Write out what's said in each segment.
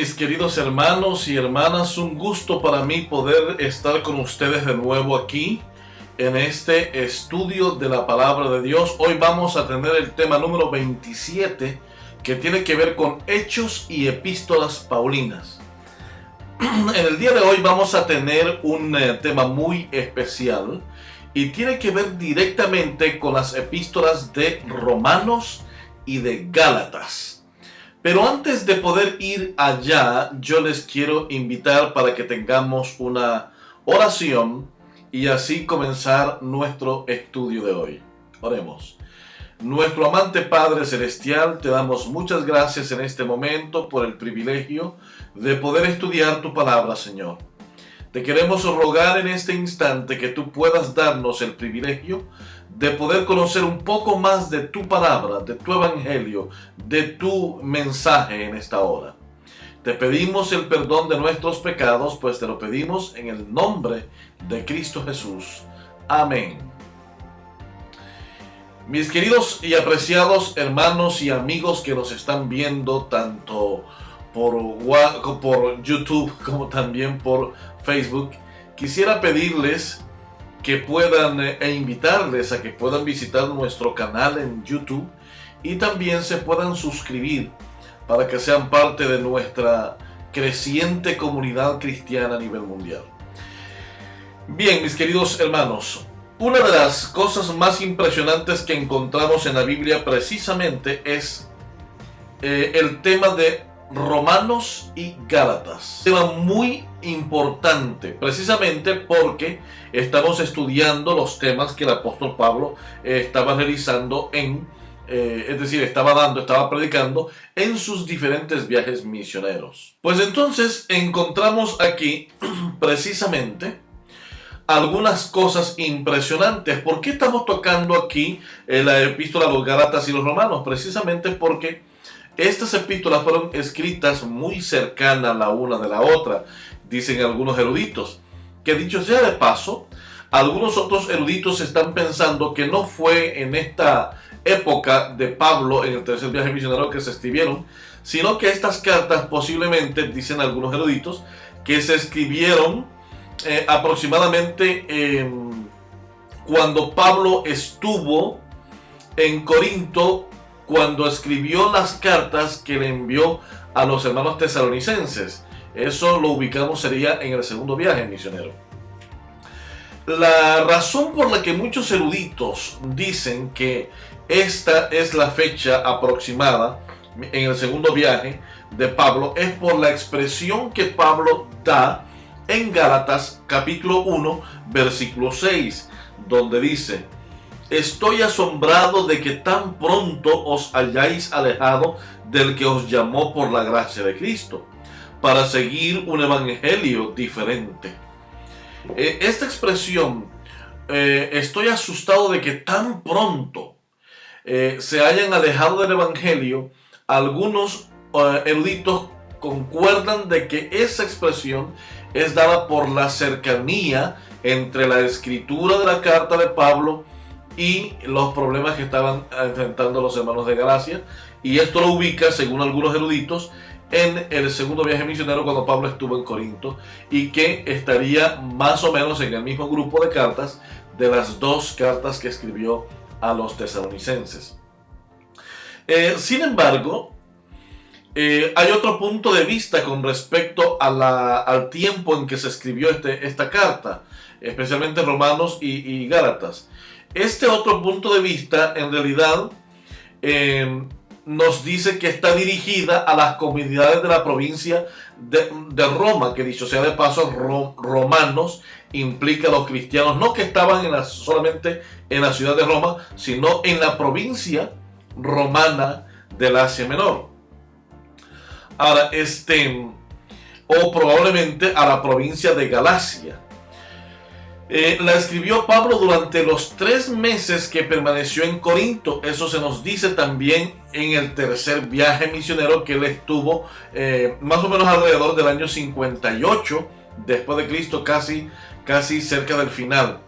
mis queridos hermanos y hermanas, un gusto para mí poder estar con ustedes de nuevo aquí en este estudio de la palabra de Dios. Hoy vamos a tener el tema número 27 que tiene que ver con Hechos y Epístolas Paulinas. En el día de hoy vamos a tener un tema muy especial y tiene que ver directamente con las epístolas de Romanos y de Gálatas. Pero antes de poder ir allá, yo les quiero invitar para que tengamos una oración y así comenzar nuestro estudio de hoy. Oremos. Nuestro amante Padre Celestial, te damos muchas gracias en este momento por el privilegio de poder estudiar tu palabra, Señor. Te queremos rogar en este instante que tú puedas darnos el privilegio de poder conocer un poco más de tu palabra, de tu evangelio, de tu mensaje en esta hora. Te pedimos el perdón de nuestros pecados, pues te lo pedimos en el nombre de Cristo Jesús. Amén. Mis queridos y apreciados hermanos y amigos que nos están viendo tanto por YouTube como también por Facebook, quisiera pedirles que puedan invitarles a que puedan visitar nuestro canal en YouTube y también se puedan suscribir para que sean parte de nuestra creciente comunidad cristiana a nivel mundial. Bien, mis queridos hermanos, una de las cosas más impresionantes que encontramos en la Biblia precisamente es el tema de Romanos y Gálatas. Un tema muy importante, precisamente porque estamos estudiando los temas que el apóstol Pablo estaba realizando estaba predicando en sus diferentes viajes misioneros. Pues entonces encontramos aquí precisamente algunas cosas impresionantes. ¿Por qué estamos tocando aquí la epístola a los Gálatas y los Romanos? Precisamente porque estas epístolas fueron escritas muy cercanas la una de la otra, dicen algunos eruditos. Que dicho sea de paso, algunos otros eruditos están pensando que no fue en esta época de Pablo, en el tercer viaje misionero, que se escribieron, sino que estas cartas posiblemente, dicen algunos eruditos, que se escribieron aproximadamente cuando Pablo estuvo en Corinto, cuando escribió las cartas que le envió a los hermanos tesalonicenses. Eso lo ubicamos sería en el segundo viaje misionero. La razón por la que muchos eruditos dicen que esta es la fecha aproximada en el segundo viaje de Pablo es por la expresión que Pablo da en Gálatas capítulo 1 versículo 6, donde dice: estoy asombrado de que tan pronto os hayáis alejado del que os llamó por la gracia de Cristo, para seguir un evangelio diferente. Esta expresión, estoy asustado de que tan pronto se hayan alejado del evangelio, algunos eruditos concuerdan de que esa expresión es dada por la cercanía entre la escritura de la carta de Pablo y los problemas que estaban enfrentando los hermanos de Galacia, y esto lo ubica, según algunos eruditos, en el segundo viaje misionero cuando Pablo estuvo en Corinto, y que estaría más o menos en el mismo grupo de cartas de las dos cartas que escribió a los tesalonicenses. Sin embargo, hay otro punto de vista con respecto al tiempo en que se escribió esta carta, especialmente Romanos y Gálatas. Este otro punto de vista, en realidad, nos dice que está dirigida a las comunidades de la provincia de Roma, que dicho sea de paso, romanos implica a los cristianos, no que estaban solamente en la ciudad de Roma, sino en la provincia romana del Asia Menor. Ahora, o probablemente a la provincia de Galacia. La escribió Pablo durante los 3 meses que permaneció en Corinto. Eso se nos dice también en el tercer viaje misionero que él estuvo más o menos alrededor del año 58 después de Cristo, casi cerca del final.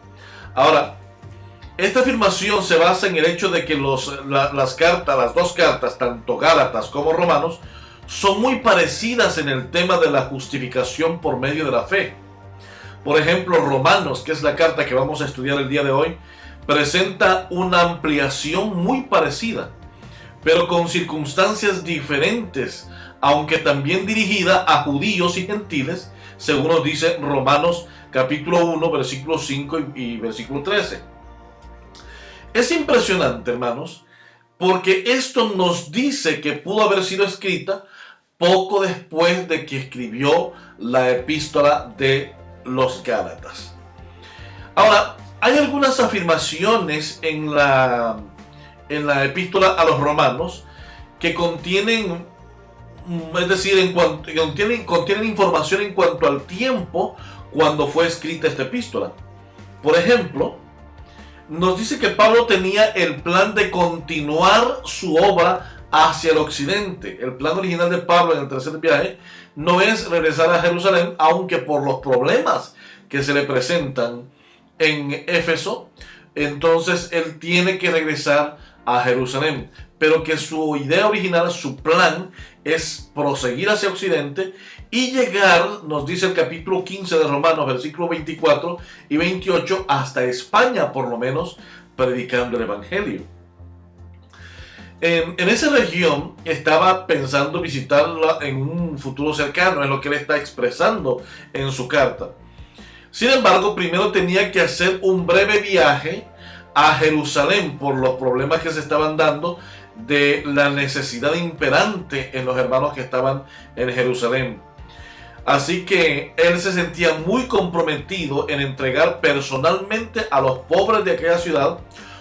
Ahora, esta afirmación se basa en el hecho de que las dos cartas, tanto Gálatas como Romanos, son muy parecidas en el tema de la justificación por medio de la fe. Por ejemplo, Romanos, que es la carta que vamos a estudiar el día de hoy, presenta una ampliación muy parecida, pero con circunstancias diferentes, aunque también dirigida a judíos y gentiles, según nos dice Romanos capítulo 1, versículo 5 y versículo 13. Es impresionante, hermanos, porque esto nos dice que pudo haber sido escrita poco después de que escribió la epístola de los Gálatas. Ahora, hay algunas afirmaciones en la epístola a los romanos que contienen, es decir, contienen información en cuanto al tiempo cuando fue escrita esta epístola. Por ejemplo, nos dice que Pablo tenía el plan de continuar su obra hacia el occidente. El plan original de Pablo en el tercer viaje no es regresar a Jerusalén, aunque por los problemas que se le presentan en Éfeso, entonces él tiene que regresar a Jerusalén, pero que su idea original, su plan, es proseguir hacia occidente y llegar, nos dice el capítulo 15 de Romanos, versículos 24 y 28, hasta España por lo menos, predicando el evangelio. En esa región estaba pensando visitarla en un futuro cercano, es lo que él está expresando en su carta. Sin embargo, primero tenía que hacer un breve viaje a Jerusalén por los problemas que se estaban dando de la necesidad imperante en los hermanos que estaban en Jerusalén. Así que él se sentía muy comprometido en entregar personalmente a los pobres de aquella ciudad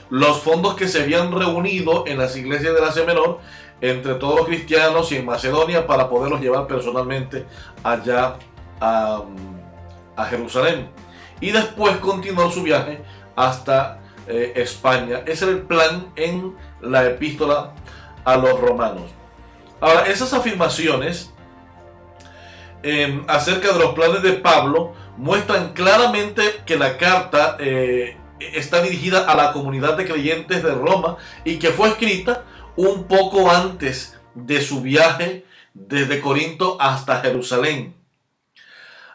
los fondos que se habían reunido en las iglesias de Asia Menor entre todos los cristianos y en Macedonia para poderlos llevar personalmente allá a Jerusalén y después continuar su viaje hasta España. Ese era el plan en la epístola a los romanos. Ahora, esas afirmaciones acerca de los planes de Pablo muestran claramente que la carta está dirigida a la comunidad de creyentes de Roma y que fue escrita un poco antes de su viaje desde Corinto hasta Jerusalén.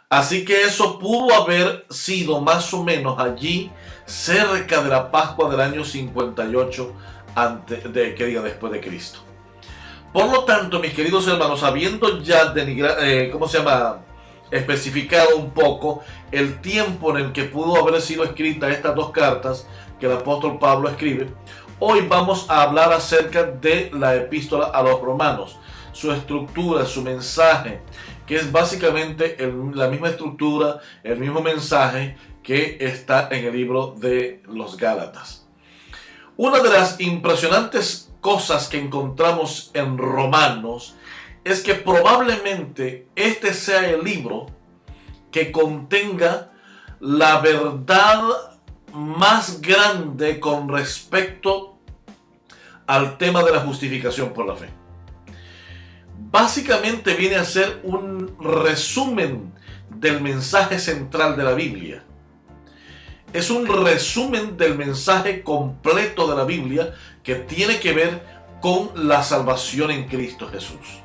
Así que eso pudo haber sido más o menos allí cerca de la Pascua del año 58 después de Cristo. Por lo tanto, mis queridos hermanos, habiendo ya especificado un poco el tiempo en el que pudo haber sido escrita estas dos cartas que el apóstol Pablo escribe, hoy vamos a hablar acerca de la epístola a los romanos, su estructura, su mensaje, que es básicamente la misma estructura, el mismo mensaje que está en el libro de los Gálatas. Una de las impresionantes cosas que encontramos en Romanos es que probablemente este sea el libro que contenga la verdad más grande con respecto al tema de la justificación por la fe. Básicamente viene a ser un resumen del mensaje central de la Biblia. Es un resumen del mensaje completo de la Biblia que tiene que ver con la salvación en Cristo Jesús.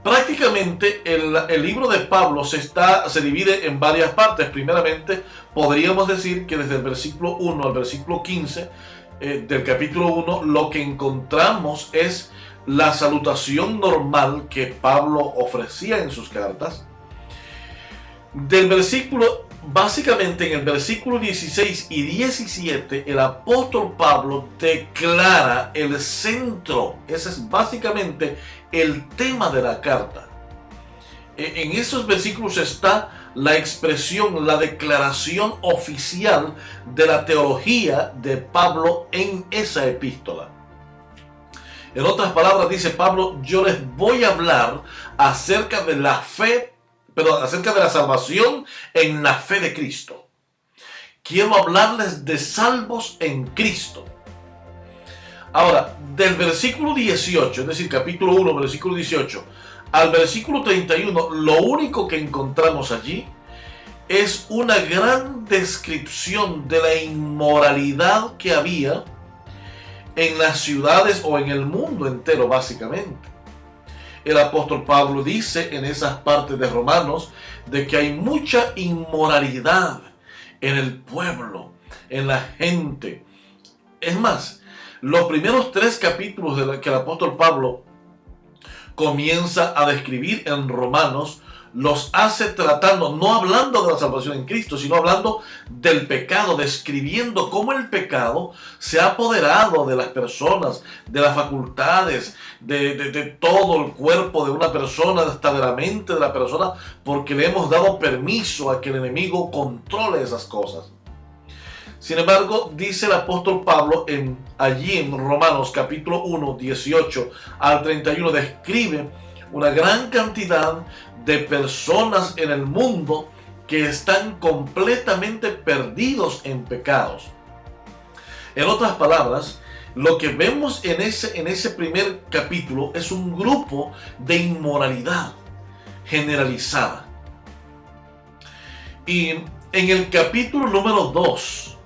Prácticamente el libro de Pablo se divide en varias partes. Primeramente, podríamos decir que desde el versículo 1 al versículo 15 del capítulo 1, lo que encontramos es la salutación normal que Pablo ofrecía en sus cartas. Básicamente en el versículo 16 y 17, el apóstol Pablo declara el centro. Ese es básicamente el tema de la carta. En esos versículos está la expresión, la declaración oficial de la teología de Pablo en esa epístola. En otras palabras, dice Pablo, yo les voy a hablar acerca de la fe, acerca de la salvación en la fe de Cristo. Quiero hablarles de salvos en Cristo. Ahora, del versículo 18, es decir, capítulo 1, versículo 18, al versículo 31, lo único que encontramos allí es una gran descripción de la inmoralidad que había en las ciudades o en el mundo entero, básicamente. el apóstol Pablo dice en esas partes de Romanos de que hay mucha inmoralidad en el pueblo, en la gente. Es más, los primeros 3 capítulos de que el apóstol Pablo comienza a describir en Romanos, los hace tratando, no hablando de la salvación en Cristo, sino hablando del pecado, describiendo cómo el pecado se ha apoderado de las personas, de las facultades, de todo el cuerpo de una persona, hasta de la mente de la persona, porque le hemos dado permiso a que el enemigo controle esas cosas. Sin embargo, dice el apóstol Pablo allí en Romanos capítulo 1, 18 al 31, describe una gran cantidad de personas en el mundo que están completamente perdidos en pecados. En otras palabras, lo que vemos en ese primer capítulo es un grupo de inmoralidad generalizada. Y en el capítulo número 2,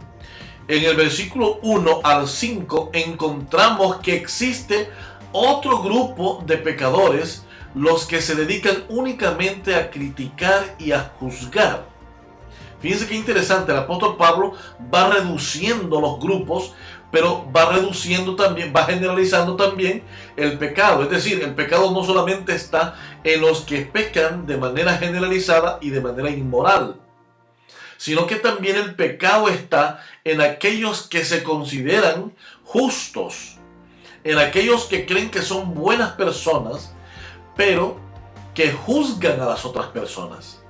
en el versículo 1 al 5, encontramos que existe otro grupo de pecadores, los que se dedican únicamente a criticar y a juzgar. Fíjense qué interesante, el apóstol Pablo va reduciendo los grupos, pero va reduciendo también, va generalizando también el pecado. Es decir, el pecado no solamente está en los que pecan de manera generalizada y de manera inmoral, sino que también el pecado está en aquellos que se consideran justos, en aquellos que creen que son buenas personas, pero que juzgan a las otras personas,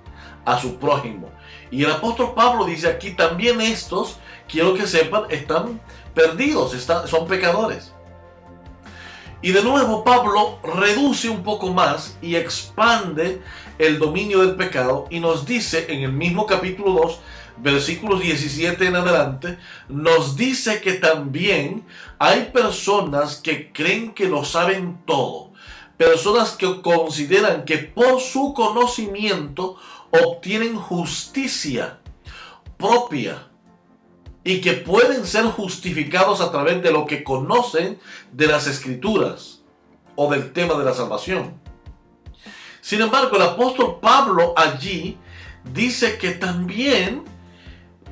a su prójimo. Y el apóstol Pablo dice aquí, también estos, quiero que sepan, están perdidos, son pecadores. Y de nuevo Pablo reduce un poco más y expande el dominio del pecado y nos dice en el mismo capítulo 2, versículos 17 en adelante, nos dice que también hay personas que creen que lo saben todo. Personas que consideran que por su conocimiento obtienen justicia propia y que pueden ser justificados a través de lo que conocen de las Escrituras o del tema de la salvación. Sin embargo, el apóstol Pablo allí dice que también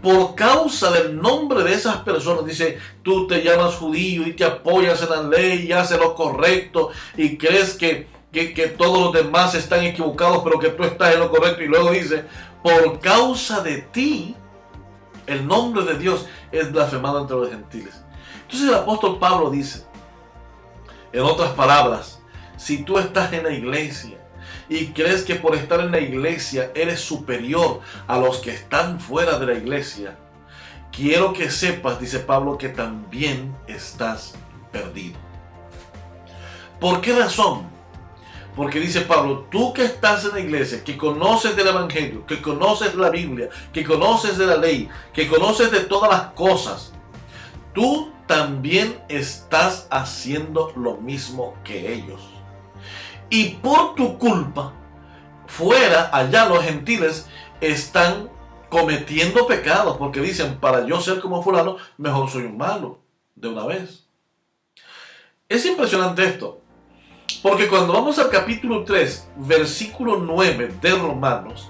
por causa del nombre de esas personas, dice, tú te llamas judío y te apoyas en la ley y haces lo correcto y crees que todos los demás están equivocados, pero que tú estás en lo correcto. Y luego dice, por causa de ti, el nombre de Dios es blasfemado entre los gentiles. Entonces el apóstol Pablo dice, en otras palabras, si tú estás en la iglesia y crees que por estar en la iglesia eres superior a los que están fuera de la iglesia, quiero que sepas, dice Pablo, que también estás perdido. ¿Por qué razón? Porque dice Pablo, tú que estás en la iglesia, que conoces del evangelio, que conoces la Biblia, que conoces de la ley, que conoces de todas las cosas, tú también estás haciendo lo mismo que ellos. Y por tu culpa, fuera, allá los gentiles están cometiendo pecados, porque dicen, para yo ser como fulano, mejor soy un malo, de una vez. Es impresionante esto, porque cuando vamos al capítulo 3, versículo 9 de Romanos,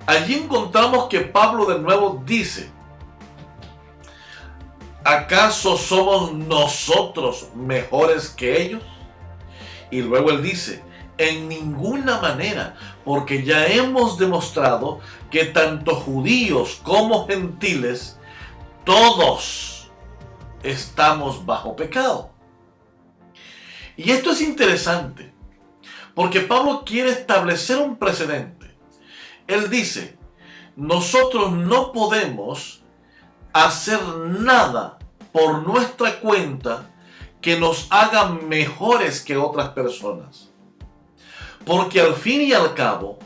allí encontramos que Pablo de nuevo dice, ¿acaso somos nosotros mejores que ellos? Y luego él dice, en ninguna manera, porque ya hemos demostrado que tanto judíos como gentiles, todos estamos bajo pecado. Y esto es interesante, porque Pablo quiere establecer un precedente. Él dice, nosotros no podemos hacer nada por nuestra cuenta que nos haga mejores que otras personas. Porque al fin y al cabo,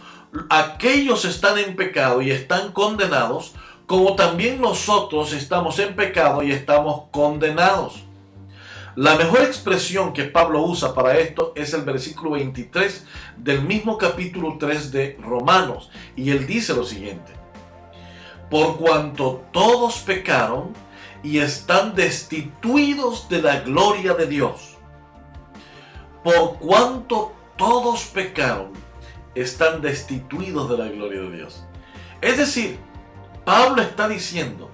aquellos están en pecado y están condenados, como también nosotros estamos en pecado y estamos condenados. La mejor expresión que Pablo usa para esto es el versículo 23 del mismo capítulo 3 de Romanos. Y él dice lo siguiente, por cuanto todos pecaron y están destituidos de la gloria de Dios, por cuanto todos pecaron, están destituidos de la gloria de Dios. Es decir, Pablo está diciendo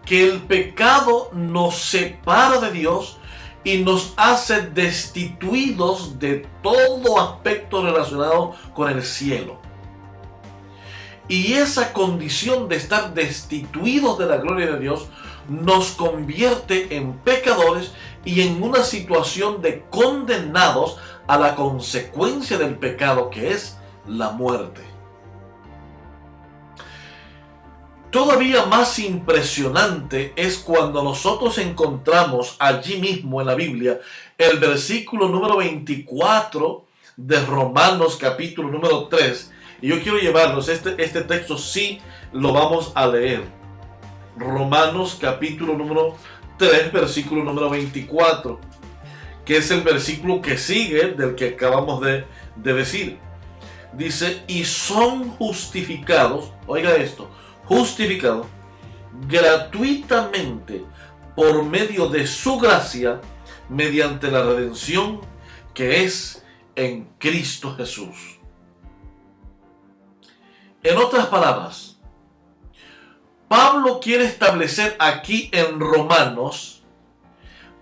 que el pecado nos separa de Dios y nos hace destituidos de todo aspecto relacionado con el cielo. Y esa condición de estar destituidos de la gloria de Dios nos convierte en pecadores y en una situación de condenados a la consecuencia del pecado, que es la muerte. Todavía más impresionante es cuando nosotros encontramos allí mismo en la Biblia el versículo número 24 de Romanos capítulo número 3. Y yo quiero llevarlos, este texto sí lo vamos a leer. Romanos capítulo número 3, versículo número 24, que es el versículo que sigue del que acabamos de decir. Dice, y son justificados, oiga esto, justificados gratuitamente por medio de su gracia, mediante la redención que es en Cristo Jesús. En otras palabras, Pablo quiere establecer aquí en Romanos,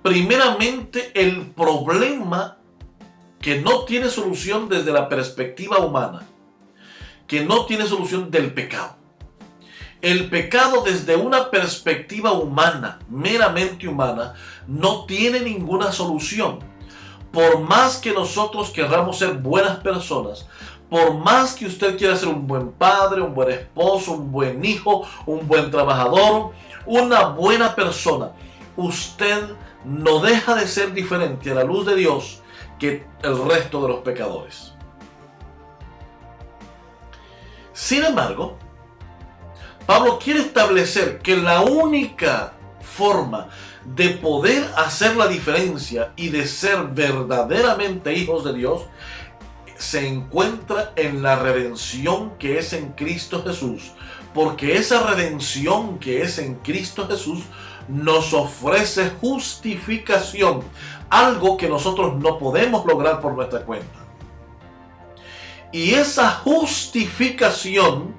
primeramente, el problema que no tiene solución desde la perspectiva humana, que no tiene solución del pecado. El pecado desde una perspectiva humana, meramente humana, no tiene ninguna solución. Por más que nosotros querramos ser buenas personas, por más que usted quiera ser un buen padre, un buen esposo, un buen hijo, un buen trabajador, una buena persona, usted no deja de ser diferente a la luz de Dios que el resto de los pecadores. Sin embargo, Pablo quiere establecer que la única forma de poder hacer la diferencia y de ser verdaderamente hijos de Dios se encuentra en la redención que es en Cristo Jesús, porque esa redención que es en Cristo Jesús nos ofrece justificación, algo que nosotros no podemos lograr por nuestra cuenta. Y esa justificación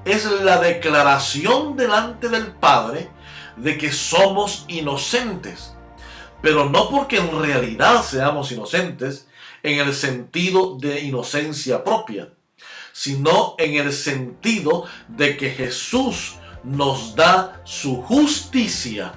es la declaración delante del Padre de que somos inocentes, pero no porque en realidad seamos inocentes en el sentido de inocencia propia, sino en el sentido de que Jesús nos da su justicia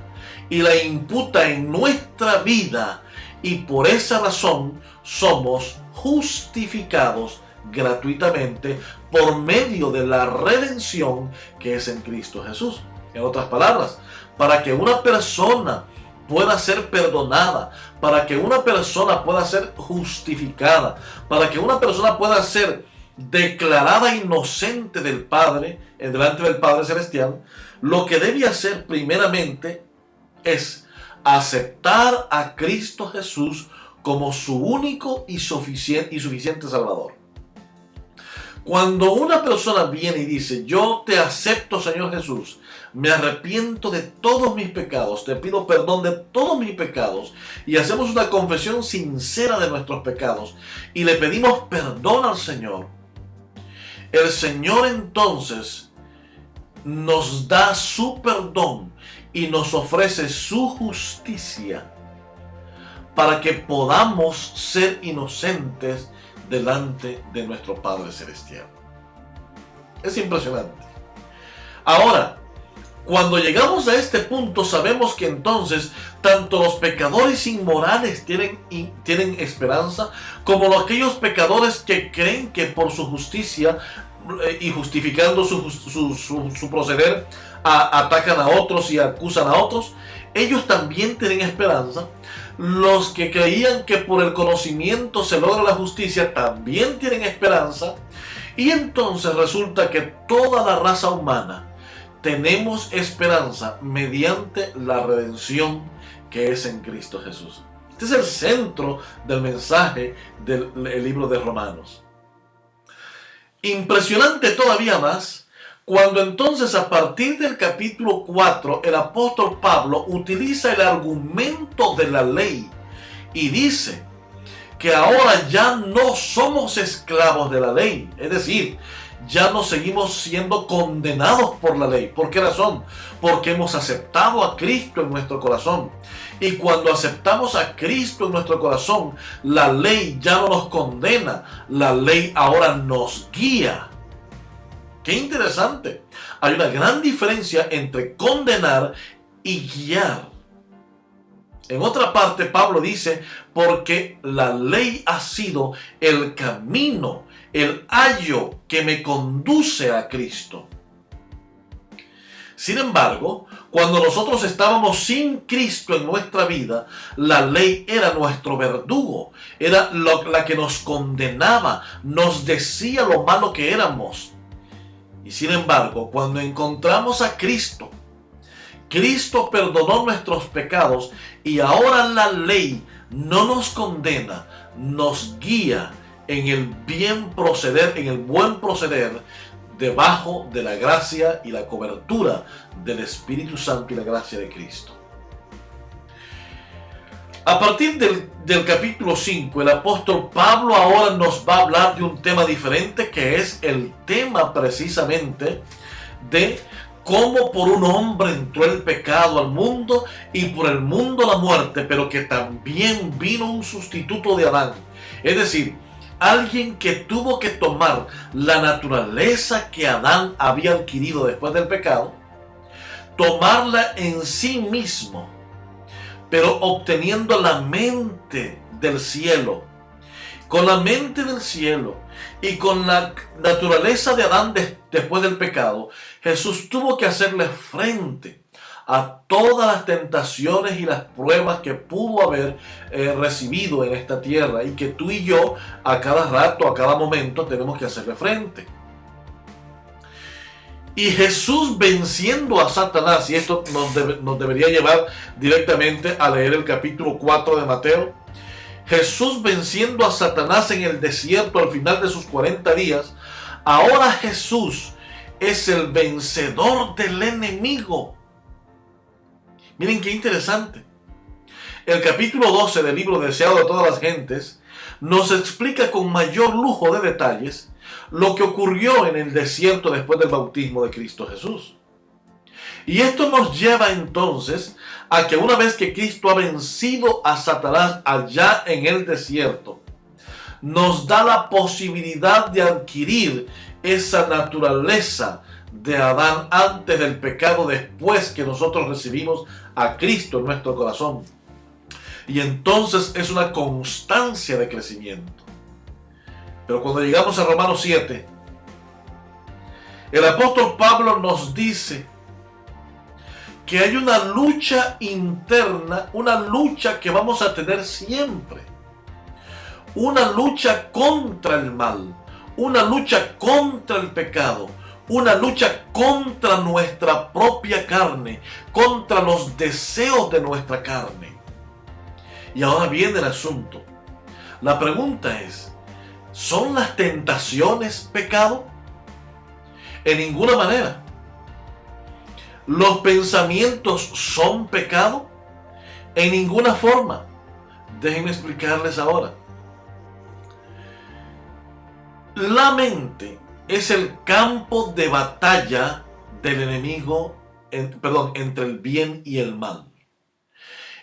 y la imputa en nuestra vida, y por esa razón somos justificados gratuitamente por medio de la redención que es en Cristo Jesús. En otras palabras, para que una persona pueda ser perdonada, para que una persona pueda ser justificada, para que una persona pueda ser declarada inocente del Padre, delante del Padre Celestial, lo que debe hacer primeramente es aceptar a Cristo Jesús como su único y suficiente Salvador. Cuando una persona viene y dice, yo te acepto, Señor Jesús, me arrepiento de todos mis pecados, te pido perdón de todos mis pecados, y hacemos una confesión sincera de nuestros pecados, y le pedimos perdón al Señor, el Señor entonces nos da su perdón y nos ofrece su justicia para que podamos ser inocentes delante de nuestro Padre Celestial. Es impresionante. Ahora, cuando llegamos a este punto, sabemos que entonces tanto los pecadores inmorales tienen esperanza, como aquellos pecadores que creen que por su justicia y justificando su proceder atacan a otros y acusan a otros, ellos también tienen esperanza. Los que creían que por el conocimiento se logra la justicia también tienen esperanza. Y entonces resulta que toda la raza humana tenemos esperanza mediante la redención que es en Cristo Jesús. Este es el centro del mensaje del libro de Romanos. Impresionante todavía más cuando entonces a partir del capítulo 4 el apóstol Pablo utiliza el argumento de la ley y dice que ahora ya no somos esclavos de la ley. Es decir, ya no seguimos siendo condenados por la ley. ¿Por qué razón? Porque hemos aceptado a Cristo en nuestro corazón. Y cuando aceptamos a Cristo en nuestro corazón, la ley ya no nos condena. La ley ahora nos guía. ¡Qué interesante! Hay una gran diferencia entre condenar y guiar. En otra parte, Pablo dice, porque la ley ha sido el camino, el ayo que me conduce a Cristo. Sin embargo, cuando nosotros estábamos sin Cristo en nuestra vida, la ley era nuestro verdugo, era la que nos condenaba, nos decía lo malo que éramos. Y sin embargo, cuando encontramos a Cristo, Cristo perdonó nuestros pecados y ahora la ley no nos condena, nos guía en el bien proceder, en el buen proceder, debajo de la gracia y la cobertura del Espíritu Santo y la gracia de Cristo. A partir del capítulo 5, el apóstol Pablo ahora nos va a hablar de un tema diferente, que es el tema precisamente de cómo por un hombre entró el pecado al mundo y por el mundo la muerte, pero que también vino un sustituto de Adán. Es decir, alguien que tuvo que tomar la naturaleza que Adán había adquirido después del pecado, tomarla en sí mismo, pero obteniendo la mente del cielo. Con la mente del cielo y con la naturaleza de Adán después del pecado, Jesús tuvo que hacerle frente a todas las tentaciones y las pruebas que pudo haber recibido en esta tierra, y que tú y yo a cada rato, a cada momento tenemos que hacerle frente. Y Jesús, venciendo a Satanás, y esto nos debería llevar directamente a leer el capítulo 4 de Mateo. Jesús venciendo a Satanás en el desierto al final de sus 40 días, ahora Jesús es el vencedor del enemigo. Miren qué interesante. El capítulo 12 del libro Deseado de todas las gentes nos explica con mayor lujo de detalles lo que ocurrió en el desierto después del bautismo de Cristo Jesús. Y esto nos lleva entonces a que una vez que Cristo ha vencido a Satanás allá en el desierto, nos da la posibilidad de adquirir esa naturaleza de Adán antes del pecado, después que nosotros recibimos a Cristo en nuestro corazón. Y entonces es una constancia de crecimiento. Pero cuando llegamos a Romanos 7, el apóstol Pablo nos dice que hay una lucha interna, una lucha que vamos a tener siempre. Una lucha contra el mal, una lucha contra el pecado, una lucha contra nuestra propia carne, contra los deseos de nuestra carne. Y ahora viene el asunto. La pregunta es, ¿son las tentaciones pecado? En ninguna manera. ¿Los pensamientos son pecado? En ninguna forma. Déjenme explicarles ahora. La mente es el campo de batalla del enemigo, entre el bien y el mal.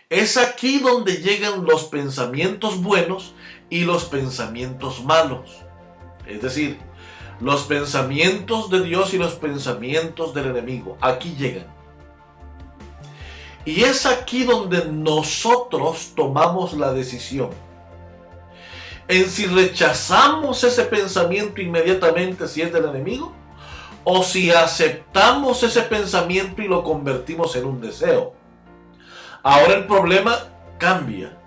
Es aquí donde llegan los pensamientos buenos y los pensamientos malos. Es decir, los pensamientos de Dios y los pensamientos del enemigo. Aquí llegan. Y es aquí donde nosotros tomamos la decisión en si rechazamos ese pensamiento inmediatamente si es del enemigo, o si aceptamos ese pensamiento y lo convertimos en un deseo. Ahora el problema cambia,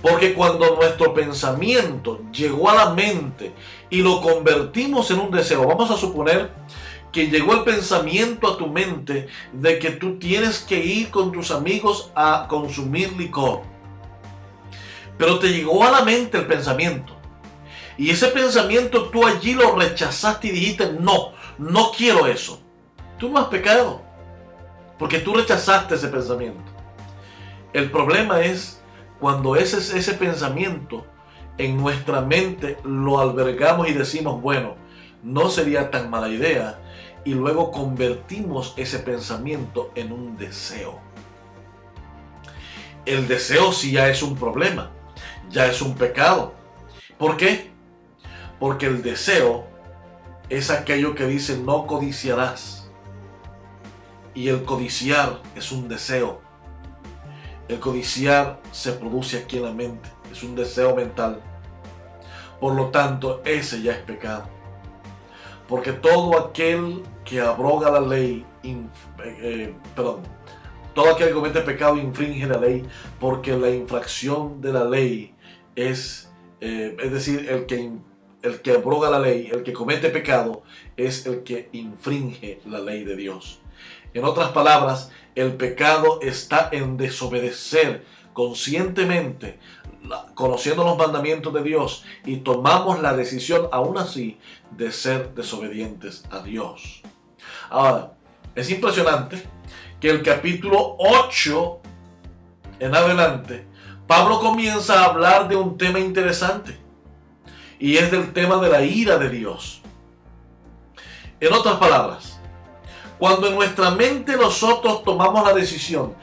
porque cuando nuestro pensamiento llegó a la mente y lo convertimos en un deseo, vamos a suponer que llegó el pensamiento a tu mente de que tú tienes que ir con tus amigos a consumir licor. Pero te llegó a la mente el pensamiento. Y ese pensamiento tú allí lo rechazaste y dijiste, no, no quiero eso. Tú no has pecado, porque tú rechazaste ese pensamiento. El problema es cuando ese pensamiento en nuestra mente lo albergamos y decimos, bueno, no sería tan mala idea, y luego convertimos ese pensamiento en un deseo. El deseo sí ya es un problema, ya es un pecado. ¿Por qué? Porque el deseo es aquello que dice no codiciarás. Y el codiciar es un deseo. El codiciar se produce aquí en la mente, es un deseo mental. Por lo tanto, ese ya es pecado. Porque todo aquel que abroga la ley, todo aquel que comete pecado infringe la ley, porque la infracción de la ley es decir, el que abroga la ley, el que comete pecado, es el que infringe la ley de Dios. En otras palabras, el pecado está en desobedecer conscientemente, conociendo los mandamientos de Dios, y tomamos la decisión aún así de ser desobedientes a Dios. Ahora, es impresionante que el capítulo 8 en adelante, Pablo comienza a hablar de un tema interesante, y es del tema de la ira de Dios. En otras palabras, cuando en nuestra mente nosotros tomamos la decisión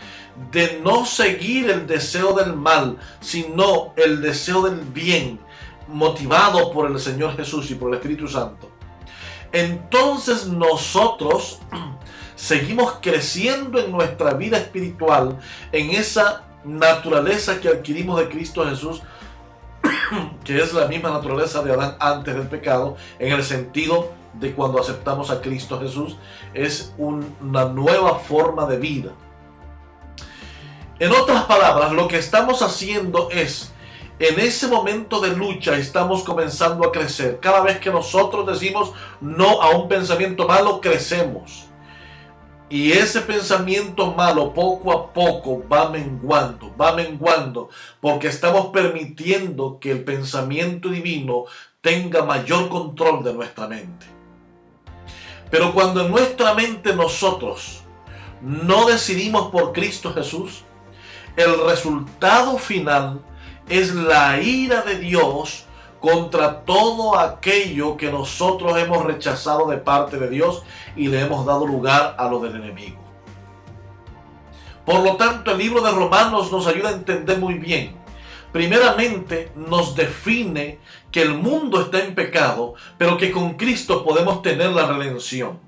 de no seguir el deseo del mal, sino el deseo del bien, motivado por el Señor Jesús y por el Espíritu Santo, entonces nosotros seguimos creciendo en nuestra vida espiritual, en esa naturaleza que adquirimos de Cristo Jesús, que es la misma naturaleza de Adán antes del pecado, en el sentido de cuando aceptamos a Cristo Jesús, es una nueva forma de vida. En otras palabras, lo que estamos haciendo es, en ese momento de lucha, estamos comenzando a crecer. Cada vez que nosotros decimos no a un pensamiento malo, crecemos. Y ese pensamiento malo poco a poco va menguando, porque estamos permitiendo que el pensamiento divino tenga mayor control de nuestra mente. Pero cuando en nuestra mente nosotros no decidimos por Cristo Jesús, el resultado final es la ira de Dios contra todo aquello que nosotros hemos rechazado de parte de Dios y le hemos dado lugar a lo del enemigo. Por lo tanto, el libro de Romanos nos ayuda a entender muy bien. Primeramente, nos define que el mundo está en pecado, pero que con Cristo podemos tener la redención.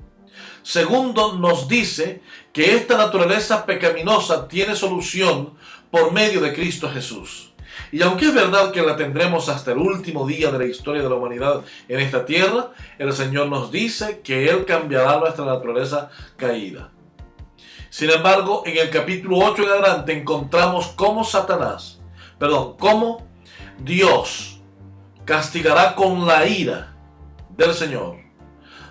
Segundo, nos dice que esta naturaleza pecaminosa tiene solución por medio de Cristo Jesús. Y aunque es verdad que la tendremos hasta el último día de la historia de la humanidad en esta tierra, el Señor nos dice que Él cambiará nuestra naturaleza caída. Sin embargo, en el capítulo 8 en adelante encontramos cómo Dios castigará con la ira del Señor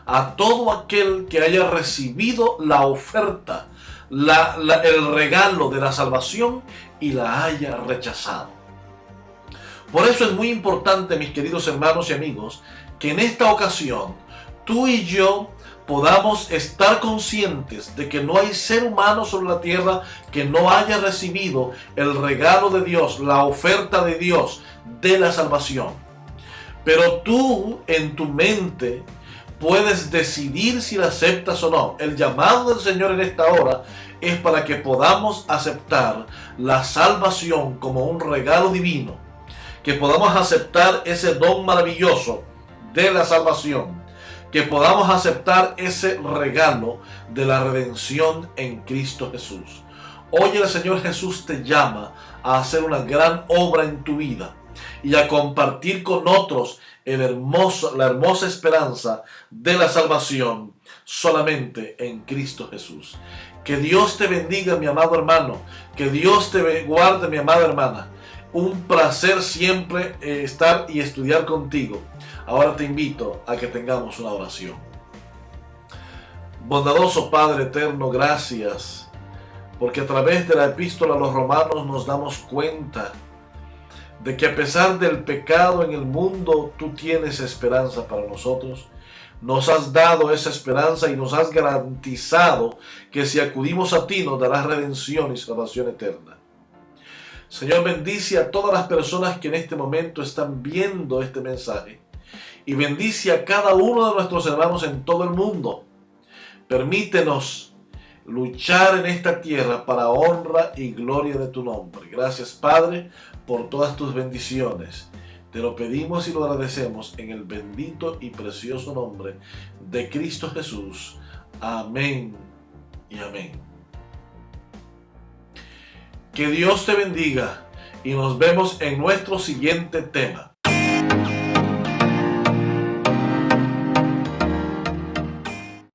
a todo aquel que haya recibido la oferta, el regalo de la salvación y la haya rechazado. Por eso es muy importante, mis queridos hermanos y amigos, que en esta ocasión tú y yo podamos estar conscientes de que no hay ser humano sobre la tierra que no haya recibido el regalo de Dios, la oferta de Dios de la salvación. Pero tú en tu mente puedes decidir si la aceptas o no. El llamado del Señor en esta hora es para que podamos aceptar la salvación como un regalo divino, que podamos aceptar ese don maravilloso de la salvación, que podamos aceptar ese regalo de la redención en Cristo Jesús. Hoy el Señor Jesús te llama a hacer una gran obra en tu vida y a compartir con otros la hermosa esperanza de la salvación solamente en Cristo Jesús. Que Dios te bendiga, mi amado hermano. Que Dios te guarde, mi amada hermana. Un placer siempre estar y estudiar contigo. Ahora te invito a que tengamos una oración. Bondadoso Padre eterno, gracias, porque a través de la epístola a los Romanos nos damos cuenta de que a pesar del pecado en el mundo, tú tienes esperanza para nosotros. Nos has dado esa esperanza y nos has garantizado que si acudimos a ti nos darás redención y salvación eterna. Señor, bendice a todas las personas que en este momento están viendo este mensaje y bendice a cada uno de nuestros hermanos en todo el mundo. Permítenos luchar en esta tierra para honra y gloria de tu nombre. Gracias, Padre, por todas tus bendiciones. Te lo pedimos y lo agradecemos en el bendito y precioso nombre de Cristo Jesús. Amén y amén. Que Dios te bendiga y nos vemos en nuestro siguiente tema.